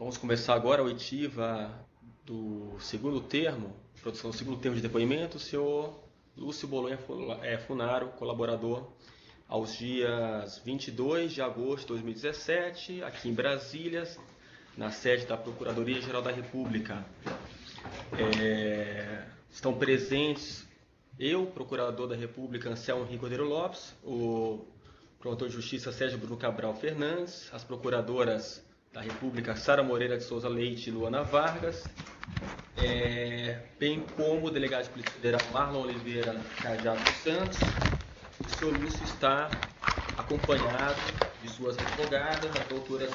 Vamos começar agora a oitiva do segundo termo, produção do segundo termo de depoimento, o senhor Lúcio Bolonha Funaro, colaborador, aos dias 22 de agosto de 2017, aqui em Brasília, na sede da Procuradoria-Geral da República. Estão presentes eu, procurador da República, Anselmo Henrique Cordeiro Lopes, o promotor de justiça Sérgio Bruno Cabral Fernandes, as procuradoras da República Sara Moreira de Souza Leite e Luana Vargas, bem como o delegado de Polícia Federal Marlon Oliveira Cajado Santos. O senhor Lúcio está acompanhado de suas advogadas, a doutora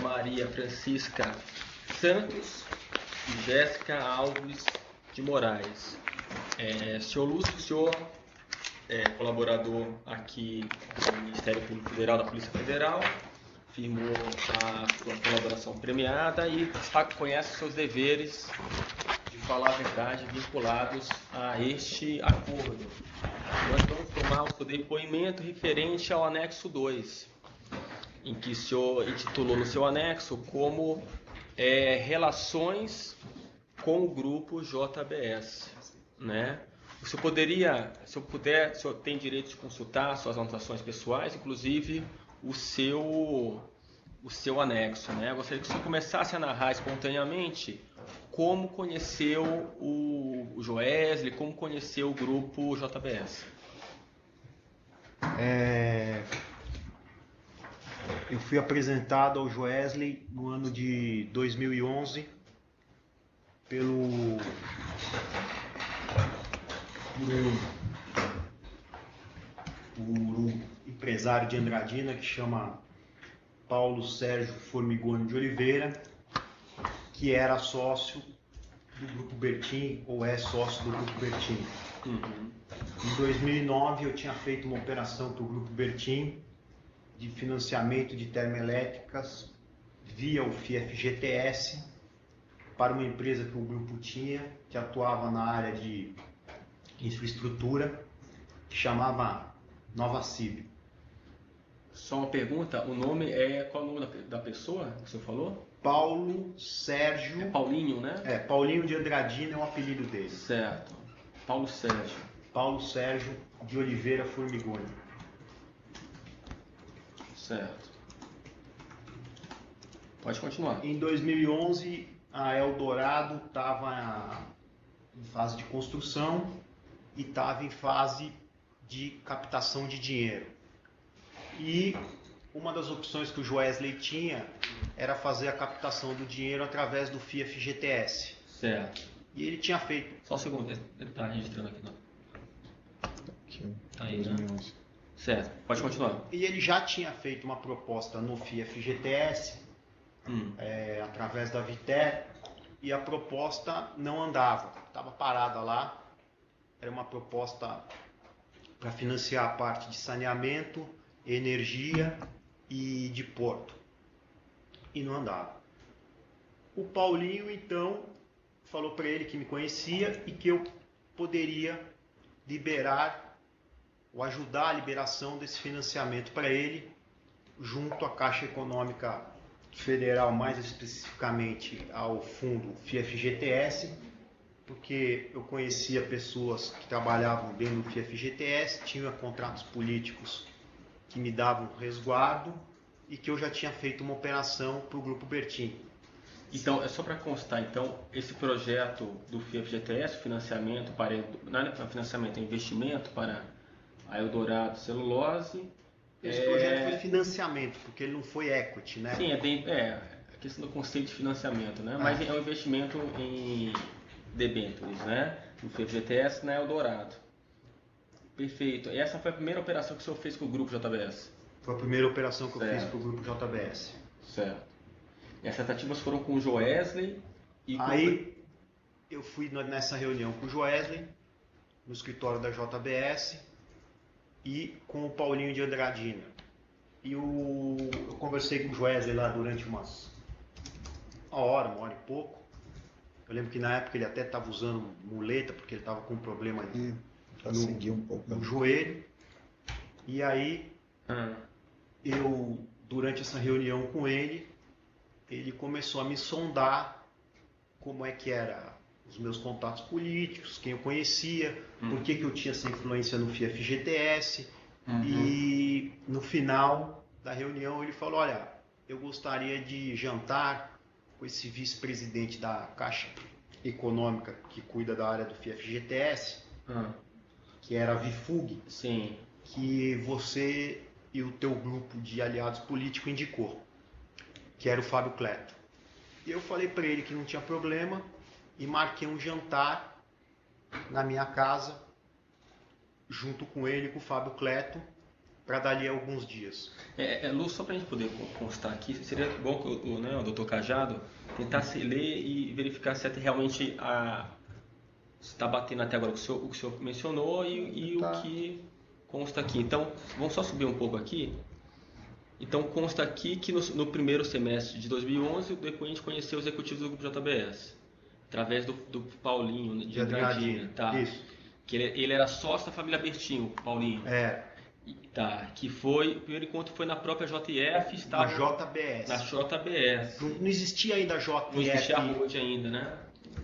Maria Francisca Santos e Jéssica Alves de Moraes. Senhor Lúcio, o senhor é colaborador aqui do Ministério Público Federal, da Polícia Federal, firmou a sua colaboração premiada e conhece seus deveres de falar a verdade vinculados a este acordo. Nós vamos tomar o seu depoimento referente ao anexo 2, em que o senhor intitulou no seu anexo como relações com o grupo JBS, né? O senhor poderia, se eu puder, o senhor tem direito de consultar suas anotações pessoais, inclusive o seu anexo, né? Eu gostaria que o senhor começasse a narrar espontaneamente como conheceu o Joesley, como conheceu o grupo JBS. Eu fui apresentado ao Joesley no ano de 2011 por um empresário de Andradina que chama Paulo Sérgio Formigoni de Oliveira, que era sócio do Grupo Bertin, ou é sócio do Grupo Bertin. Em 2009 eu tinha feito uma operação para o Grupo Bertin de financiamento de termoelétricas via o FIFGTS para uma empresa que o grupo tinha, que atuava na área de infraestrutura, que chamava Nova Cib. Só uma pergunta, qual é o nome da pessoa que o senhor falou? Paulo Sérgio... É Paulinho, né? Paulinho de Andradina é o apelido dele. Certo. Paulo Sérgio. Paulo Sérgio de Oliveira Formigoni. Certo. Pode continuar. Em 2011, a Eldorado estava em fase de construção e estava em fase de captação de dinheiro. E uma das opções que o Joesley tinha era fazer a captação do dinheiro através do FIFGTS. Certo. E ele tinha feito... Só um segundo, ele está registrando aqui, não? Aqui, tá aí, né? Certo, pode continuar. E ele já tinha feito uma proposta no FIFGTS, através da Viter, e a proposta não andava, estava parada lá. Era uma proposta para financiar a parte de saneamento, energia e de porto. E não andava. O Paulinho, então, falou para ele que me conhecia e que eu poderia liberar ou ajudar a liberação desse financiamento para ele, junto à Caixa Econômica Federal, mais especificamente ao fundo FIFGTS, porque eu conhecia pessoas que trabalhavam dentro do FIFGTS, tinha contratos políticos que me davam resguardo e que eu já tinha feito uma operação para o Grupo Bertin. Então, é só para constar, então, esse projeto do FIFGTS, financiamento para, não é financiamento, é investimento para a Eldorado Celulose. Esse projeto foi financiamento, porque ele não foi equity, né? Sim, a questão do conceito de financiamento, né? Mas é um investimento em debêntures, né? No FGTS na Eldorado. Perfeito. E essa foi a primeira operação que o senhor fez com o Grupo JBS? Foi a primeira operação que eu fiz para o Grupo JBS. Certo. E as tratativas foram com o Joesley e com... Aí eu fui nessa reunião com o Joesley, no escritório da JBS, e com o Paulinho de Andradina. E eu conversei com o Joesley lá durante uma hora e pouco. Eu lembro que na época ele até estava usando muleta, porque ele estava com um problema no joelho. E aí, durante essa reunião com ele, ele começou a me sondar como é que era os meus contatos políticos, quem eu conhecia, por que eu tinha essa influência no FGTS. E no final da reunião ele falou, olha, eu gostaria de jantar com esse vice-presidente da Caixa Econômica que cuida da área do FGTS, que era a Vifug, Sim. que você e o teu grupo de aliados políticos indicou, que era o Fábio Cleto. E eu falei para ele que não tinha problema e marquei um jantar na minha casa junto com ele e com o Fábio Cleto para dali a alguns dias. Lu, só para a gente poder constar aqui, seria bom que o doutor Cajado tentasse ler e verificar se realmente está batendo até agora o que o senhor mencionou e tá. O que consta aqui. Então, vamos só subir um pouco aqui. Então, consta aqui que no primeiro semestre de 2011, o depoente conheceu os executivos do Grupo JBS, através do Paulinho, de Andradina. Tá. Isso. Que ele era sócio da família Bertinho, Paulinho. Tá, que foi, o primeiro encontro foi na própria JF, estava na JBS. Na JBS. Não existia ainda a JF. Não existia a Road ainda, né?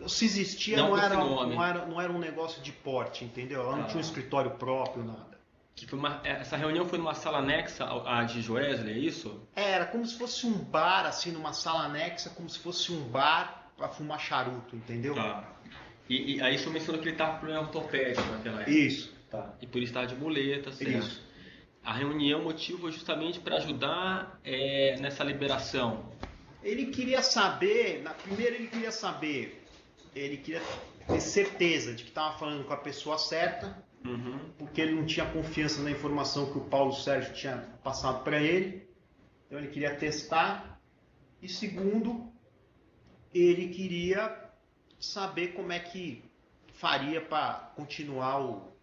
Se existia, não era um negócio de porte, entendeu? Ela não tinha um escritório próprio, nada. Que foi essa reunião foi numa sala anexa à de Joesley, é isso? Era como se fosse um bar, assim, numa sala anexa, como se fosse um bar para fumar charuto, entendeu? Tá. E aí você mencionou que ele estava com problema ortopédico naquela época. Isso. Tá. E por isso estava de muleta, certo? Isso. A reunião, o motivo foi justamente para ajudar nessa liberação. Ele queria saber, primeiro ele queria ter certeza de que estava falando com a pessoa certa, porque ele não tinha confiança na informação que o Paulo Sérgio tinha passado para ele. Então ele queria testar. E segundo, ele queria saber como é que faria para continuar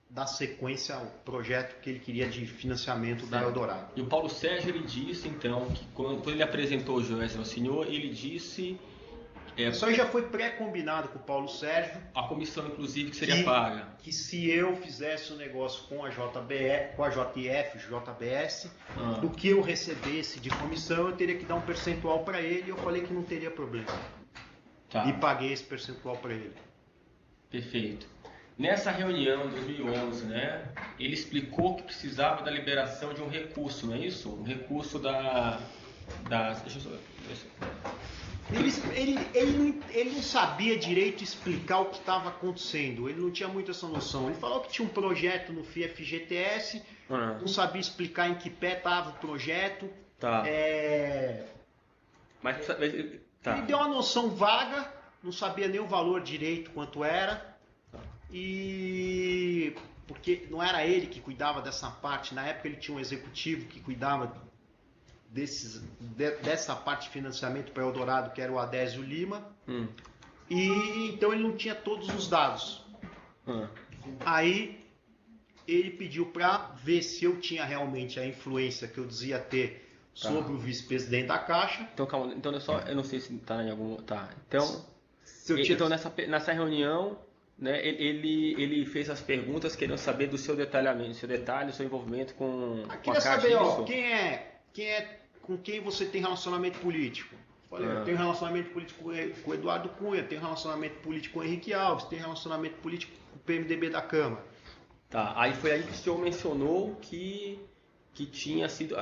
dar sequência ao projeto que ele queria de financiamento da Eldorado. E o Paulo Sérgio, ele disse então que quando ele apresentou o Joesley ao senhor, ele disse... Isso aí já foi pré-combinado com o Paulo Sérgio. A comissão, inclusive, que seria paga. Que se eu fizesse o negócio com a JBS, com a JF, JBS, do que eu recebesse de comissão, eu teria que dar um percentual para ele, e eu falei que não teria problema. Tá. E paguei esse percentual para ele. Perfeito. Nessa reunião em 2011, né, ele explicou que precisava da liberação de um recurso, não é isso? Um recurso deixa eu Ele não sabia direito explicar o que estava acontecendo, ele não tinha muito essa noção. Ele falou que tinha um projeto no FGTS, não sabia explicar em que pé estava o projeto. Tá. Ele deu uma noção vaga, não sabia nem o valor direito quanto era. E porque não era ele que cuidava dessa parte, na época ele tinha um executivo que cuidava dessa parte de financiamento para Eldorado, que era o Adésio Lima, e então ele não tinha todos os dados. Aí ele pediu para ver se eu tinha realmente a influência que eu dizia ter sobre o vice-presidente da Caixa. Então calma, então eu não sei se está em algum... Tá, então nessa reunião, né, ele fez as perguntas querendo saber do seu detalhamento, seu detalhe, seu envolvimento com a Caixa. Saber, com quem você tem relacionamento político. Falei, eu tenho relacionamento político com o Eduardo Cunha, tenho relacionamento político com o Henrique Alves, tenho relacionamento político com o PMDB da Câmara. Tá, aí foi aí que o senhor mencionou que tinha sido,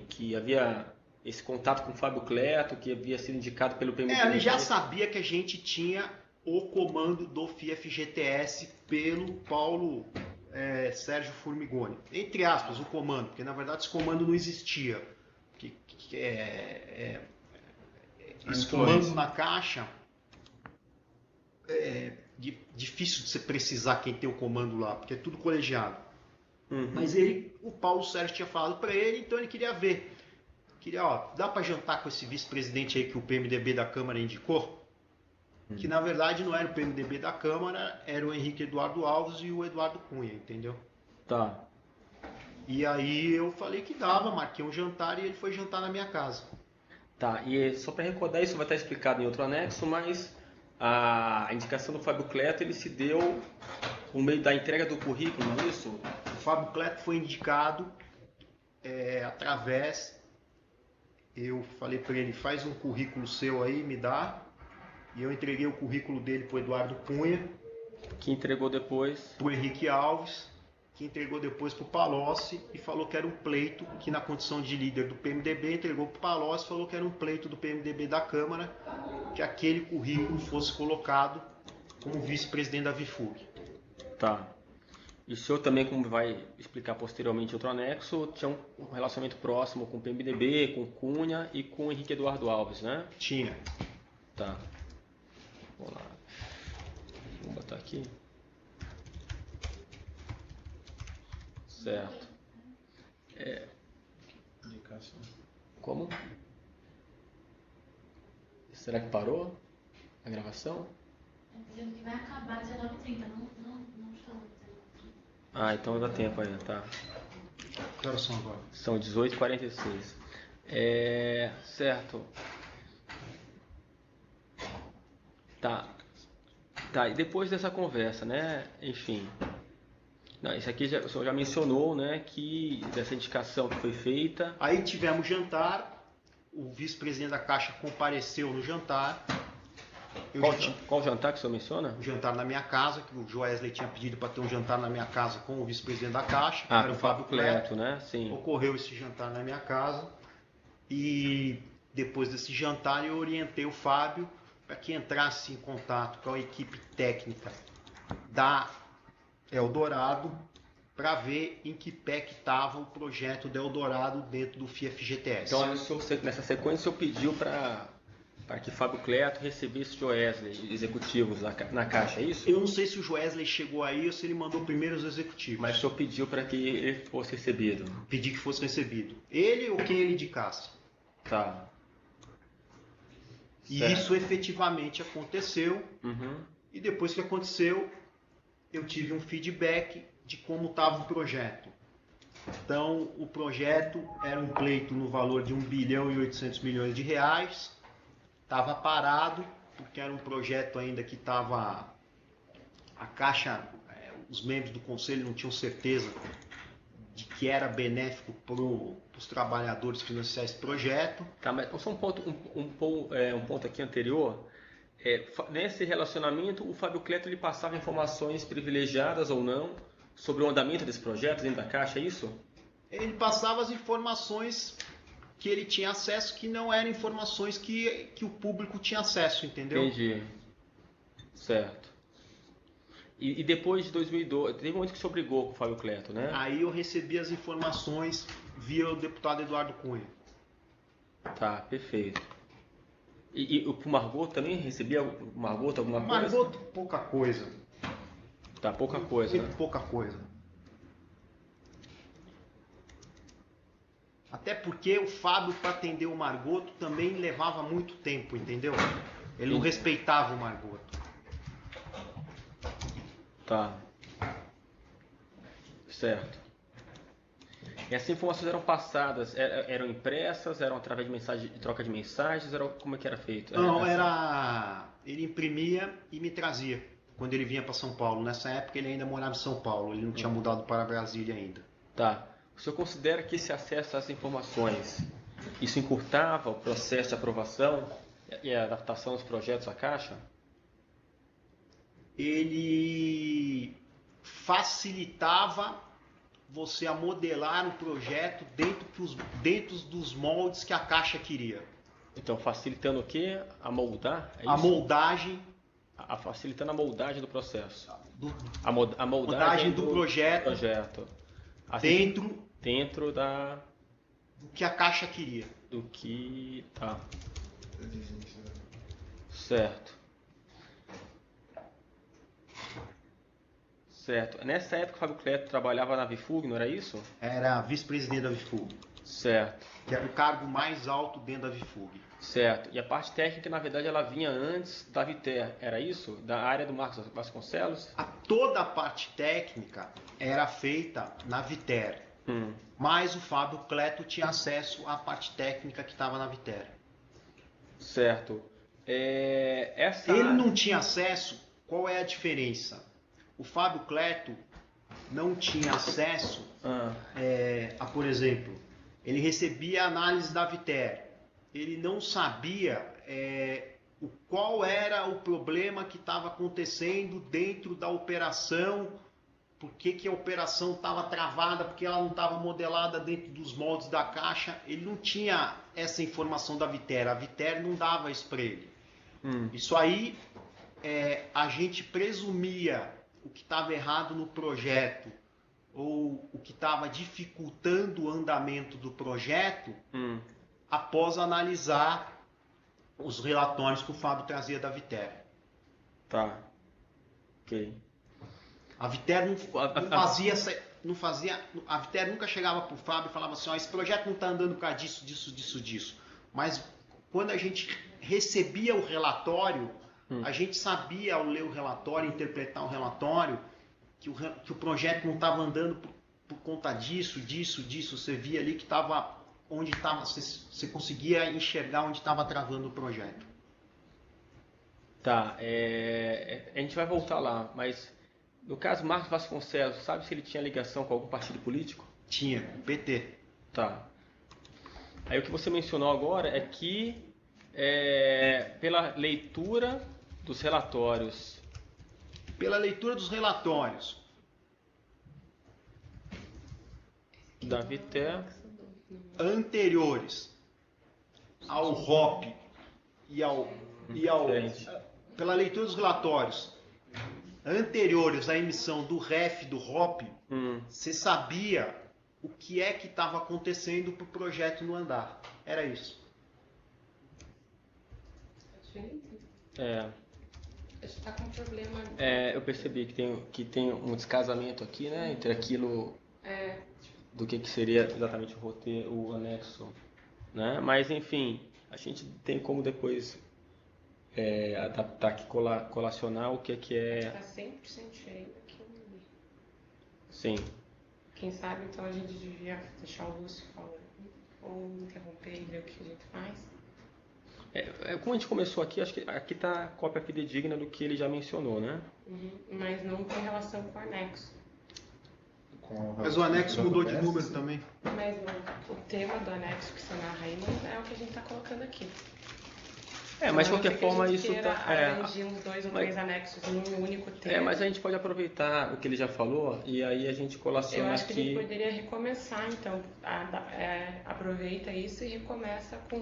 que havia esse contato com o Fábio Cleto, que havia sido indicado pelo PMDB. Ele já sabia que a gente tinha o comando do FGTS pelo Paulo Sérgio Formigoni. Entre aspas, o comando, porque na verdade esse comando não existia. Esse comando na Caixa é difícil de você precisar quem tem o comando lá, porque é tudo colegiado. Mas o Paulo Sérgio tinha falado para ele, então ele queria ver. Dá para jantar com esse vice-presidente aí que o PMDB da Câmara indicou? Que na verdade não era o PMDB da Câmara, era o Henrique Eduardo Alves e o Eduardo Cunha, entendeu? Tá. E aí eu falei que dava, marquei um jantar e ele foi jantar na minha casa. Tá, e só para recordar, isso vai estar explicado em outro anexo, mas a indicação do Fábio Cleto, ele se deu por meio da entrega do currículo, não é isso? O Fábio Cleto foi indicado através... eu falei para ele, faz um currículo seu aí, me dá. E eu entreguei o currículo dele para o Eduardo Cunha. Que entregou depois? Para o Henrique Alves, que entregou depois para o Palocci e falou que era um pleito, que na condição de líder do PMDB, entregou para o Palocci e falou que era um pleito do PMDB da Câmara, que aquele currículo fosse colocado como vice-presidente da Vifug. Tá. E o senhor também, como vai explicar posteriormente em outro anexo, tinha um relacionamento próximo com o PMDB, com o Cunha e com o Henrique Eduardo Alves, né? Tinha. Tá. Vamos lá. Vou botar aqui. Certo. Indicação. Como? Será que parou a gravação? Dizendo que vai acabar 19h30, não estou. Ah, então dá tempo ainda, tá. Que horas são agora? São 18h46. Certo. Tá. Tá, e depois dessa conversa, né? Enfim. Não, isso aqui o senhor já mencionou, né? Que dessa indicação que foi feita. Aí tivemos jantar, o vice-presidente da Caixa compareceu no jantar. Qual jantar que o senhor menciona? Um jantar na minha casa, que o Joesley tinha pedido para ter um jantar na minha casa com o vice-presidente da Caixa, que era o Fábio Cleto, né? Sim. Ocorreu esse jantar na minha casa e depois desse jantar eu orientei o Fábio para que entrasse em contato com a equipe técnica da Eldorado para ver em que pé que estava o projeto da Eldorado dentro do FIA-FGTS. Então, nessa sequência, o senhor pediu para que Fábio Cleto recebesse o Joesley, executivos na Caixa, é isso? Eu não sei se o Joesley chegou aí ou se ele mandou primeiro os executivos. Mas o senhor pediu para que ele fosse recebido? Pedi que fosse recebido. Ele ou quem ele indicasse. Tá. E Certo. isso efetivamente aconteceu. Uhum. E depois que aconteceu, eu tive um feedback de como estava o projeto. Então, o projeto era um pleito no valor de 1 bilhão e 800 milhões de reais. Estava parado, porque era um projeto ainda que estava... A Caixa, os membros do conselho não tinham certeza de que era benéfico para os trabalhadores financiar esse projeto. Tá, mas só um ponto aqui anterior. Nesse relacionamento, o Fábio Cleto ele passava informações privilegiadas ou não sobre o andamento desse projeto dentro da Caixa, é isso? Ele passava as informações que ele tinha acesso, que não eram informações que o público tinha acesso, entendeu? Entendi. Certo. E depois de 2012, teve um momento que se obrigou com o Fábio Cleto, né? Aí eu recebi as informações via o deputado Eduardo Cunha. Tá, perfeito. E o Margot também recebia o Margot alguma coisa? Margot, pouca coisa. Tá, pouca coisa, Muito né? pouca coisa. Até porque o Fábio, para atender o Margoto, também levava muito tempo, entendeu? Ele não respeitava o Margoto. Tá. Certo. E essas informações eram passadas, eram impressas, eram através de mensagem, de troca de mensagens, como é que era feito? Não, ele imprimia e me trazia quando ele vinha para São Paulo. Nessa época ele ainda morava em São Paulo, ele não tinha mudado para Brasília ainda. Tá. O senhor considera que esse acesso às informações, isso encurtava o processo de aprovação e a adaptação dos projetos à Caixa? Ele facilitava você a modelar o projeto dentro dos moldes que a Caixa queria. Então, facilitando o quê? A moldar? É A isso? moldagem... Facilitando a moldagem do processo. A moldagem moldagem do projeto assim, dentro do que a Caixa queria. Do que... Tá. Certo. Certo. Nessa época o Fábio Cleto trabalhava na Vifug, não era isso? Era vice-presidente da Vifug. Certo. Que era o cargo mais alto dentro da Vifug. Certo. E a parte técnica, na verdade, ela vinha antes da Viter, era isso? Da área do Marcos Vasconcelos? Toda a parte técnica era feita na Viter. Mas o Fábio Cleto tinha acesso à parte técnica que estava na Viter. Certo. Ele não tinha acesso, qual é a diferença? O Fábio Cleto não tinha acesso a, por exemplo, ele recebia a análise da Viter. ele não sabia qual era o problema que estava acontecendo dentro da operação, por que a operação estava travada, porque ela não estava modelada dentro dos moldes da caixa. Ele não tinha essa informação da Viter, a Viter não dava isso para ele. Isso aí, a gente presumia o que estava errado no projeto, ou o que estava dificultando o andamento do projeto, após analisar os relatórios que o Fábio trazia da Viter. Tá. Ok. A Viter não fazia. A Viter nunca chegava para o Fábio e falava assim: esse projeto não está andando por causa disso. Mas quando a gente recebia o relatório, a gente sabia, ao ler o relatório, interpretar o relatório, que o projeto não estava andando por conta disso. Você via ali que estava onde estava, você conseguia enxergar onde estava travando o projeto. Tá, a gente vai voltar lá, mas no caso Marcos Vasconcelos, sabe se ele tinha ligação com algum partido político? Tinha, PT. Tá. Aí o que você mencionou agora é que pela leitura dos relatórios. Pela leitura dos relatórios Da Viter anteriores ao ROP pela leitura dos relatórios anteriores à emissão do REF do ROP, você sabia o que é que estava acontecendo para o projeto não andar. Era isso. A gente está com um problema. Eu percebi que tem um descasamento aqui, né, entre aquilo do que seria exatamente o roteiro, o anexo, né? Mas enfim, a gente tem como depois adaptar aqui, colacionar o que é. Está 100% cheio aqui. Sim. Quem sabe então a gente devia deixar o Lúcio falando ou interromper e ver o que a gente faz. Como a gente começou aqui, acho que aqui está a cópia fidedigna do que ele já mencionou, né? Mas não tem relação com o anexo. Mas o anexo mudou de número também. Mas o tema do anexo que você narra aí não é o que a gente está colocando aqui. Mas de qualquer forma isso está abrangir uns 2 ou 3 anexos em um único tema. Mas a gente pode aproveitar o que ele já falou e aí a gente colaciona aqui. Eu acho que ele poderia recomeçar, então. Aproveita isso e recomeça com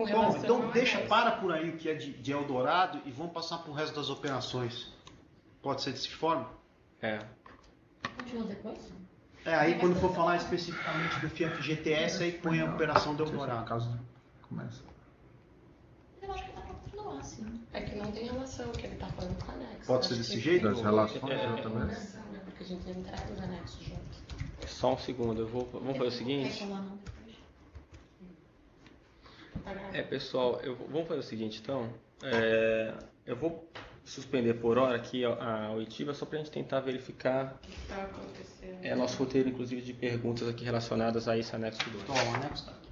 relação. Bom, então para por aí o que é de Eldorado e vamos passar para o resto das operações. Pode ser dessa forma? Continua depois? Aí quando for falar especificamente do FIFGTS, aí põe a operação do Eldorado. Caso começa. Eu acho que dá pra continuar, sim. É que não tem relação o que ele está falando com o anexo. Pode ser desse jeito? Das relações, Não, porque a gente vai entrar nos anexos juntos. Só um segundo, vamos fazer o seguinte. Pessoal, vamos fazer o seguinte então. Eu vou suspender por hora aqui a oitiva só para a gente tentar verificar O que está acontecendo? nosso roteiro, inclusive, de perguntas aqui relacionadas a esse anexo 2. O anexo está aqui.